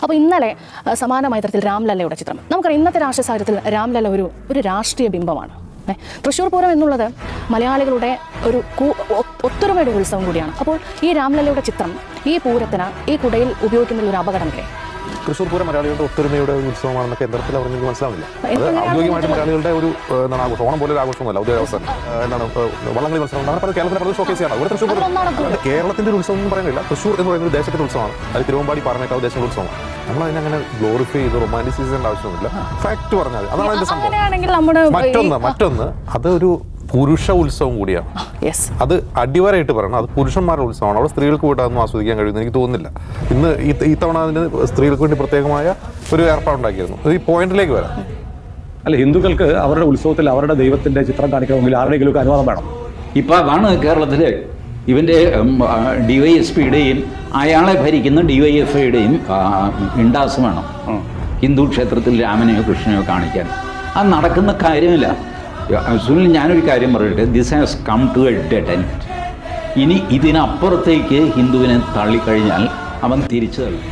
അപ്പോൾ ഇന്നലെ സമാനമായ തരത്തിൽ രാംലല്ലയുടെ ചിത്രം, നമുക്കറിയാം ഇന്നത്തെ രാഷ്ട്രീയ സാഹചര്യത്തിൽ രാംലല്ല ഒരു രാഷ്ട്രീയ ബിംബമാണ്. തൃശ്ശൂർ പൂരം എന്നുള്ളത് മലയാളികളുടെ ഒരു ഒത്തൊരുമയുടെ ഉത്സവം കൂടിയാണ്. അപ്പോൾ ഈ രാംലല്ലയുടെ ചിത്രം ഈ പൂരത്തിന് ഈ കുടയിൽ ഉപയോഗിക്കുന്നതിൽ ഒരു അപകടമില്ലേ? തൃശ്ശൂർ പൂരം മലയാളികളുടെ ഒത്തൊരുമയുടെ ഒരു ഉത്സവമാണെന്നൊക്കെ യന്ത്രത്തിൽ അവർ എനിക്ക് മനസ്സിലാവില്ല. അത് ഔദ്യോഗികമായിട്ട് മലയാളികളുടെ ഒരു എന്താണ് ആഘോഷം, ഓണം പോലെ ഒരു ആഘോഷമല്ല. ഔദ്യോഗിക അവസരം എന്താണ് വള്ളംകളി മത്സരം, അങ്ങനെ കേരളത്തിലെ പ്രദേശം ഷോക്കേസാണ്. ഇവിടെ തൃശ്ശൂർ കേരളത്തിന്റെ ഒരു ഉത്സവം എന്ന് പറയുന്നില്ല. തൃശ്ശൂർ എന്ന് പറയുന്നത് ദേശത്തിന്റെ ഉത്സവമാണ്. അത് തിരുവമ്പാടി പാറമേക്കാവ് ദേശത്തിന്റെ ഉത്സവമാണ്. നമ്മളതിനെ അങ്ങനെ ഗ്ലോറിഫൈ ചെയ്ത് റൊമാൻറ്റിസൈസ് ചെയ്യേണ്ട ആവശ്യമൊന്നുമില്ല. ഫാക്ട് പറഞ്ഞാൽ അതാണ് അതിന്റെ സംഭവം. മറ്റൊന്ന് അതൊരു പുരുഷ ഉത്സവം കൂടിയാണ്. അത് അടിവരായിട്ട് പറയണം, അത് പുരുഷന്മാരുടെ ഉത്സവമാണ്. അവിടെ സ്ത്രീകൾക്ക് പോയിട്ട് അതൊന്നും ആസ്വദിക്കാൻ കഴിയുമെന്ന് എനിക്ക് തോന്നുന്നില്ല. ഇന്ന് ഇത്തവണ അതിന് സ്ത്രീകൾക്ക് വേണ്ടി പ്രത്യേകമായ ഒരു ഏർപ്പാടുണ്ടാക്കിയിരുന്നു. ഈ പോയിന്റിലേക്ക് വരാം. അല്ല, ഹിന്ദുക്കൾക്ക് അവരുടെ ഉത്സവത്തിൽ അവരുടെ ദൈവത്തിന്റെ ചിത്രം കാണിക്കണമെങ്കിൽ ആരുടെയെങ്കിലും അനുവാദം വേണം. ഇപ്പം അതാണ് കേരളത്തിൽ ഇവൻ്റെ DYSPയുടെയും അയാളെ ഭരിക്കുന്ന DYFIയുടെയും ഇൻഡാസ് വേണം ഹിന്ദു ക്ഷേത്രത്തിൽ രാമനെയോ കൃഷ്ണനെയോ കാണിക്കാൻ. അത് നടക്കുന്ന കാര്യമില്ല. സുനിൽ, ഞാനൊരു കാര്യം പറയട്ടെ, this has come to a dead end. ഇനി ഇതിനപ്പുറത്തേക്ക് ഹിന്ദുവിനെ തള്ളിക്കഴിഞ്ഞാൽ അവൻ തിരിച്ചു തള്ളും.